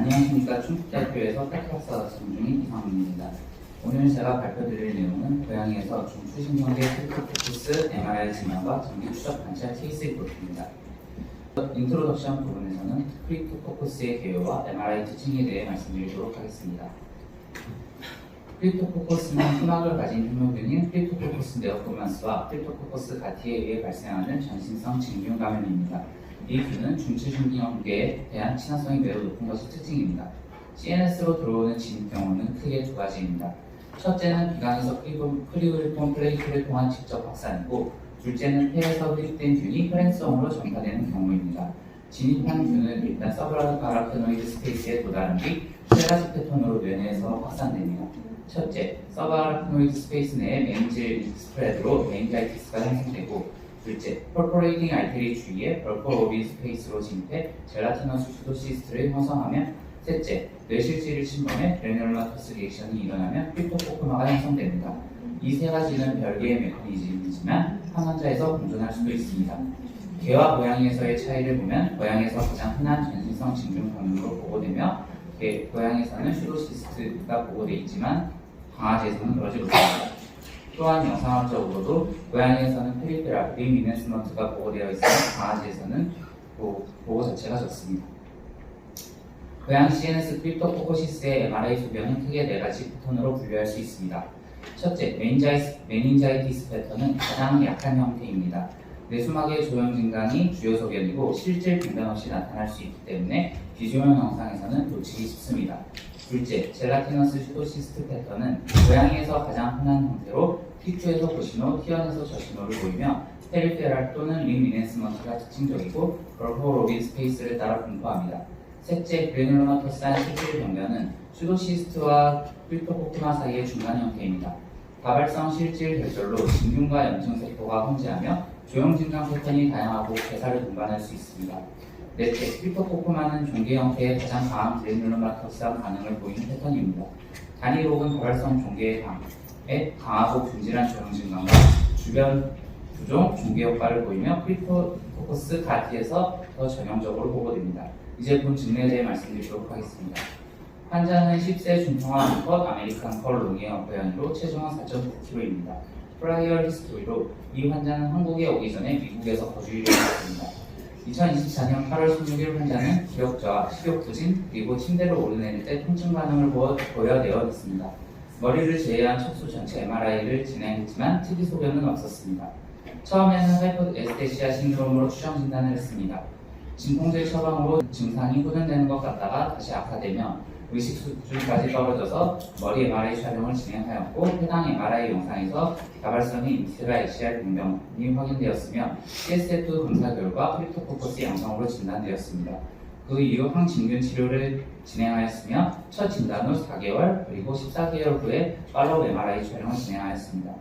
안녕하십니까. 충북대학교에서 테크학사 전공 중인 이상민입니다. 오늘 제가 발표드릴 내용은 고양이에서 중추신경계 크립토코커스 MRI 증명과 정기 추적 관찰 케이스 리포트입니다. 인트로덕션 부분에서는 크립토코커스의 개요와 MRI 특징에 대해 말씀드리도록 하겠습니다. 크립토코커스는 피막을 가진 흉묘균인 크립토코커스 네오포만스와 크립토코커스 가티에 의해 발생하는 전신성 진균 감염입니다. 이 균은 중추신경계에 대한 친화성이 매우 높은 것이 특징입니다. CNS로 들어오는 진입 경우는 크게 두 가지입니다. 첫째는 비강에서 크리블폰 플레이트를 통한 직접 확산이고, 둘째는 폐에서 흡입된 균이 혈행성으로 전파되는 경우입니다. 진입한 균은 일단 서브아라크노이드 스페이스에 도달한 뒤 셀라지 패턴으로 뇌내에서 확산됩니다. 첫째, 서브아라크노이드 스페이스 내에 메닌질 스프레드로 메닌자이티스가 형성되고, 둘째, 퍼포레이팅 알테리 주위에 벌코로빈 스페이스로 진입해 젤라티너스 슈도시스트를 형성하며, 셋째, 뇌실질을 침범해 그래놀로마토스 리액션이 일어나면 크립토코코마가 형성됩니다. 이 세 가지는 별개의 메커니즘이지만 한 환자에서 공존할 수도 있습니다. 개와 고양이에서의 차이를 보면 고양이에서 가장 흔한 전신성 진균 경로로 보고되며 고양이에서는 슈도시스트가 보고되어 있지만 강아지에서는 그러지 못합니다. 또한 영상학적으로도 고양이에서는 페리페랄 림이네스먼트가 보고되어 있으며 강아지에서는 보고 자체가 적습니다. 고양이 CNS 크립토코커시스의 MRI 소견은 크게 네 가지 패턴으로 분류할 수 있습니다. 첫째, 메닌자이티스 패턴은 가장 약한 형태입니다. 뇌수막의 조형 증강이 주요 소견이고 실질 병변 없이 나타날 수 있기 때문에 비조형 영상에서는 놓치기 쉽습니다. 둘째, 젤라티너스 슈도시스트 패턴은 고양이에서 가장 흔한 형태로 티추에서 고신호, 티언에서 저신호를 보이며 페리페랄 또는 림 이넨스먼트가 특징적이고 벌코로빈 스페이스를 따라 분포합니다. 셋째, 그래놀로마토스한 실질 병변은 슈도시스트와 크립토코코마 사이의 중간 형태입니다. 다발성 실질 결절로 진균과 염증세포가 혼재하며 조형 증강 패턴이 다양하고 괴사를 동반할 수 있습니다. 넷째, 크립토코코마는 종개 형태의 가장 강한 그래놀로마토스한 반응을 보이는 패턴입니다. 단일 혹은 다발성 종개에 강하고 균질한 조형 증강과 주변 부종 종개 효과를 보이며 크립토코커스 가티에서 더 전형적으로 보고됩니다. 이제 본 증례에 대해 말씀드리도록 하겠습니다. 환자는 10세 중성화 암컷 아메리칸 컬 롱웨어 고양이로 체중은 4.9kg입니다. 프라이얼 히스토리로 이 환자는 한국에 오기 전에 미국에서 거주를 했습니다. 2024년 8월 16일 환자는 기력저하, 식욕부진, 그리고 침대로 오르내릴 때 통증 반응을 보여내어 있습니다. 머리를 제외한 척수 전체 MRI를 진행했지만 특이 소견은 없었습니다. 처음에는 하이퍼에스테시아 신드롬으로 추정 진단을 했습니다. 진통제 처방으로 증상이 호전되는 것 같다가 다시 악화되며 의식 수준까지 떨어져서 머리 MRI 촬영을 진행하였고, 해당 MRI 영상에서 다발성의 인티라 ACR 병변이 확인되었으며 CSF 검사 결과 크립토코커스 양성으로 진단되었습니다. 그 이후 항진균 치료를 진행하였으며 첫 진단 후 4개월 그리고 14개월 후에 팔로우 MRI 촬영을 진행하였습니다.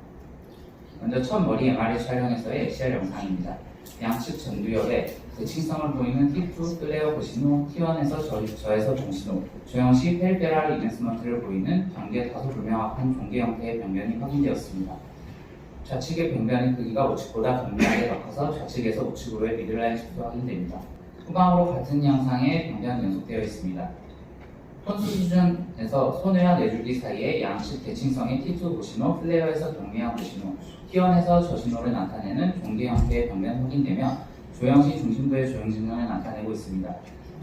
먼저 첫 머리 MRI 촬영에서의 ACR 영상입니다. 양측 전두엽에 대칭성을 보이는 T2 클레어 고신호, T1에서 저에서 종신호, 조형 시 페리페랄 이넨스먼트를 보이는 경계 다소 불명확한 종개 형태의 병변이 확인되었습니다. 좌측의 병변의 크기가 우측보다 경미하게 바꿔서 좌측에서 우측으로의 미들라인 식도 확인됩니다. 후방으로 같은 양상의 병변이 연속되어 있습니다. 혼수 수준에서 손해와 뇌줄기 사이에 양측 대칭성의 T2 고신호, 플레어에서 경미한 고신호, T1에서 저신호를 나타내는 종개 형태의 병변이 확인되며 조형시 중심부의 조형 증상을 나타내고 있습니다.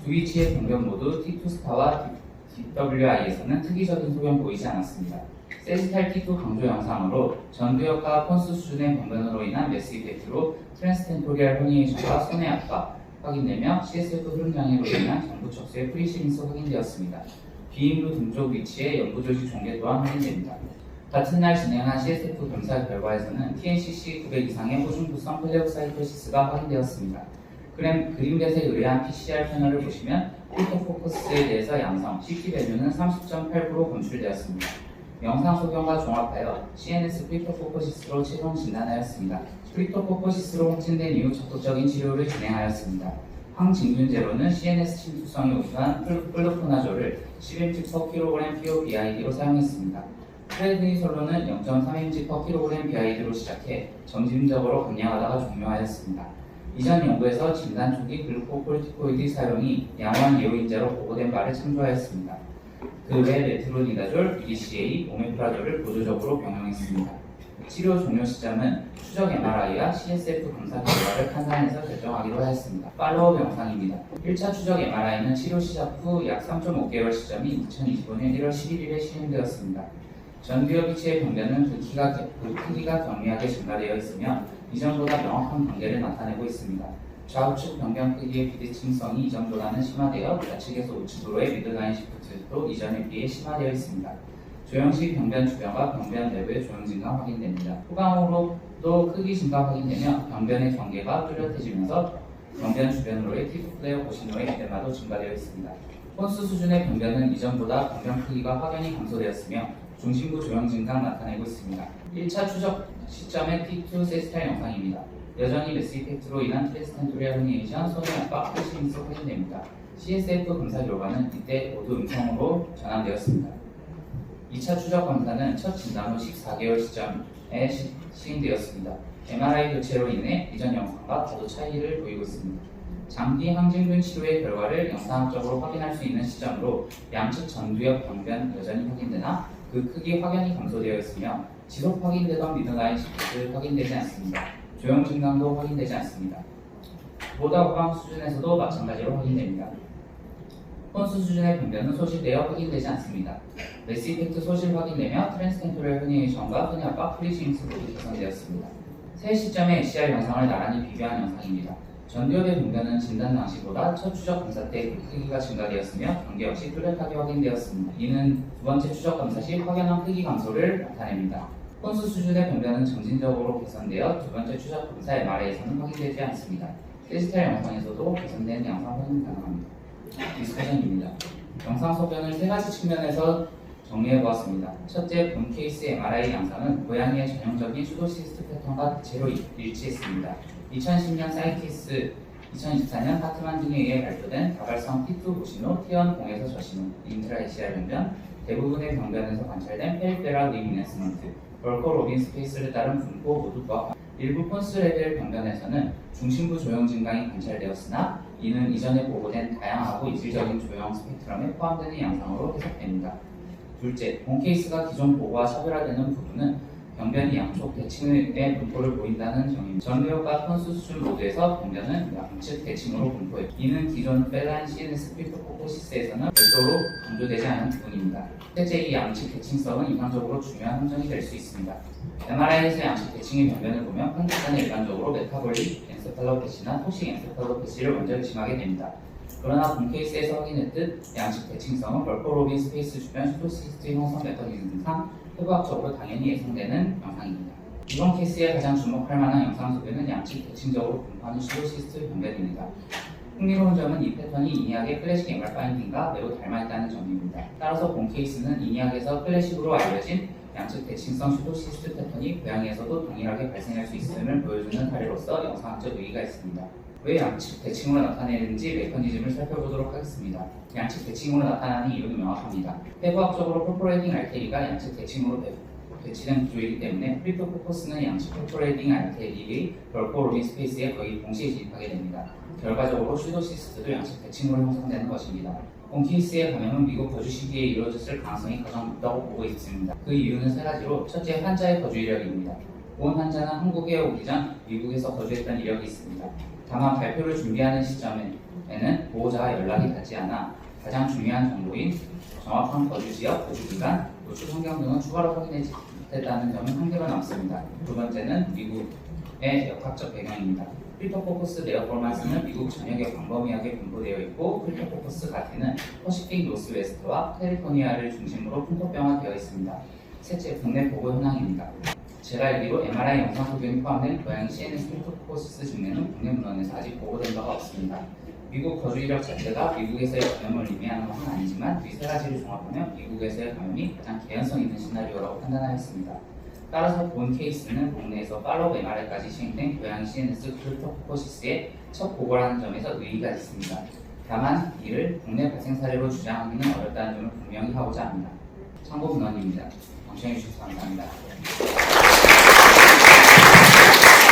두 위치의 병변 모두 T2 스타와 DWI에서는 특이적인 소견 보이지 않았습니다. 세지탈 T2 강조 영상으로 전두엽과 폰수 수준의 병변으로 인한 매스 이펙트로 트랜스텐토리얼 허니에이션과 손해 압박 확인되며 CSF 흐름장애로 인한 전부 척수의 프리시링스 확인되었습니다. 비인루 등쪽 위치의 연부조직 종개 또한 확인됩니다. 같은 날 진행한 CSF 검사 결과에서는 TNCC 900 이상의 호중부성 플레옥사이토시스가 확인되었습니다. 그림뱃에 의뢰한 PCR 패널을 보시면 크립토코커스에 대해서 양성, CT 밸류는 30.8% 검출되었습니다. 영상 소견과 종합하여 CNS 크립토코커시스로 최종 진단하였습니다. 크립토코커시스로 확진된 이후 적극적인 치료를 진행하였습니다. 항진균제로는 CNS 침투성이 우수한 플루코나졸을 10mg/kg POBID로 사용했습니다. 프레드니솔론은 0.3mg/kg BID로 시작해 점진적으로 감량하다가 종료하였습니다. 이전 연구에서 진단 초기 글루코콜티코이드 사용이 양호한 예후인자로 보고된 바를 참조하였습니다. 그 외 메트로니다졸, BDCA, 오메프라졸을 보조적으로 병용했습니다. 치료 종료 시점은 추적 MRI와 CSF 검사 결과를 판단해서 결정하기로 하였습니다. 팔로업 영상입니다. 1차 추적 MRI는 치료 시작 후 약 3.5개월 시점인 2025년 1월 11일에 시행되었습니다. 전두엽 위치의 병변은 그 크기가 경미하게 증가되어 있으며 이전보다 명확한 관계를 나타내고 있습니다. 좌우측 병변 크기의 비대칭성이 이전보다는 심화되어 좌측에서 우측으로의 미드라인 시프트도 이전에 비해 심화되어 있습니다. 조형식 병변 주변과 병변 내부의 조형 증가 확인됩니다. 후광으로도 크기 증가 확인되며 병변의 경계가 뚜렷해지면서 병변 주변으로의 티브 플레어 고신호의 에데마도 증가되어 있습니다. 폰스 수준의 병변은 이전보다 병변 크기가 확연히 감소되었으며 중심부 조형 증가 나타내고 있습니다. 1차 추적 시점의 T2 세스타 영상입니다. 여전히 메스 이펙트로 인한 트랜스텐토리얼 헤니에이션, 손의 압박, 프레시링스 확인됩니다. CSF 검사 결과는 이때 모두 음성으로 전환되었습니다. 2차 추적 검사는 첫 진단 후 14개월 시점에 시행되었습니다. MRI 교체로 인해 이전 영상과 다소 차이를 보이고 있습니다. 장기 항진균 치료의 결과를 영상학적으로 확인할 수 있는 시점으로 양측 전두엽 병변 여전히 확인되나 그 크기 확연히 감소되어 있으며 지속 확인되던 미드라인 시프트 확인되지 않습니다. 조형 증강도 확인되지 않습니다. 보다 후방 수준에서도 마찬가지로 확인됩니다. 폰스 수준의 병변은 소실되어 확인되지 않습니다. 메스 이펙트 소실 확인되며 트랜스텐토리얼 헤니에이션과 손의 압박, 프리징스 모두 개선되었습니다. 세 시점의 HCR 영상을 나란히 비교한 영상입니다. 전두엽의 병변은 진단 당시보다 첫 추적 검사 때 크기가 증가되었으며 경계 역시 뚜렷하게 확인되었습니다. 이는 두 번째 추적 검사 시 확연한 크기 감소를 나타냅니다. 폰스 수준의 병변은 점진적으로 개선되어 두 번째 추적 검사 MRI에서는 확인되지 않습니다. 디지털 영상에서도 개선된 양상 확인 가능합니다. 디스커션입니다. 영상 소견을 세 가지 측면에서 정리해보았습니다. 첫째, 본 케이스 MRI 양상은 고양이의 전형적인 슈도시스트 패턴과 대체로 일치했습니다. 2010년 사이티스, 2024년 하트만 등에 의해 발표된 다발성 T2 고신호, T1공에서 저신호, 인트라 HCR 병변, 대부분의 병변에서 관찰된 페리페럴 리미네스먼트, 벌커 로빈 스페이스를 따른 분포 모두 부합. 일부 폰스 레벨 병변에서는 중심부 조형 증강이 관찰되었으나 이는 이전에 보고된 다양하고 이질적인 조형 스펙트럼에 포함되는 양상으로 해석됩니다. 둘째, 본 케이스가 기존 보고와 차별화되는 부분은 병변이 양쪽 대칭의 분포를 보인다는 점입니다. 전두엽과 폰스 수준 모두에서 병변은 양측 대칭으로 분포했고 이는 기존 펠라인 CNS 크립토코시스에서는 별도로 강조되지 않은 부분입니다. 실제 이 양측 대칭성은 이상적으로 중요한 함정이 될 수 있습니다. MRI에서 양측 대칭의 병변을 보면 판단자는 일반적으로 메타볼릭 엔세팔로패시나 토식 엔세팔로패시를 먼저 의심하게 됩니다. 그러나 본 케이스에서 확인했듯 양측 대칭성은 벌커 로빈 스페이스 주변 슈도시스트 형성 메커니즘상 해부학적으로 당연히 예상되는 영상입니다. 이번 케이스에 가장 주목할 만한 영상 소개는 양측 대칭적으로 분포하는 슈도시스트 병변입니다. 흥미로운 점은 이 패턴이 이니악의 클래식 MR 파인딩과 매우 닮아있다는 점입니다. 따라서 본 케이스는 이니악에서 클래식으로 알려진 양측 대칭성 슈도시스트 패턴이 고양이에서도 동일하게 발생할 수 있음을 보여주는 사례로서 영상학적 의의가 있습니다. 왜 양측 대칭으로 나타내는지 메커니즘을 살펴보도록 하겠습니다. 양측 대칭으로 나타나는 이유는 명확합니다. 해부학적으로 퍼포레이팅 알테리가 양측 대칭으로 배치된 구조이기 때문에 크립토코커스는 양측 퍼포레이팅 알테리의 벌커 로빈 스페이스에 거의 동시에 진입하게 됩니다. 결과적으로 슈도시스트도 양측 대칭으로 형성되는 것입니다. 본 케이스의 감염은 미국 거주 시기에 이루어졌을 가능성이 가장 높다고 보고 있습니다. 그 이유는 세 가지로 첫째, 환자의 거주 이력입니다. 본 환자는 한국에 오기 전 미국에서 거주했던 이력이 있습니다. 다만 발표를 준비하는 시점에는 보호자와 연락이 닿지 않아 가장 중요한 정보인 정확한 거주 지역, 거주 기간, 노출 환경 등은 추가로 확인하지 못했다는 점은 한계로 남습니다. 두 번째는 미국의 역학적 배경입니다. 크립토코커스 네어폴마스는 미국 전역에 광범위하게 분포되어 있고 크립토코커스 가티는 퍼시픽 노스웨스트와 캘리포니아를 중심으로 풍토병화되어 있습니다. 셋째, 국내 보고 현황입니다. 제가 알기로 MRI 영상 소견이 포함된 고양이 CNS 크립토코커스 증례는 국내 문헌에서 아직 보고된 바가 없습니다. 미국 거주 이력 자체가 미국에서의 감염을 의미하는 것은 아니지만 이 세 가지를 종합하면 미국에서의 감염이 가장 개연성 있는 시나리오라고 판단하였습니다. 따라서 본 케이스는 국내에서 팔로우 MRI까지 시행된 고양이 CNS 크립토코커시스의 첫 보고라는 점에서 의의가 있습니다. 다만 이를 국내 발생 사례로 주장하기는 어렵다는 점을 분명히 하고자 합니다. 참고 문헌입니다. 경청해주셔서 감사합니다.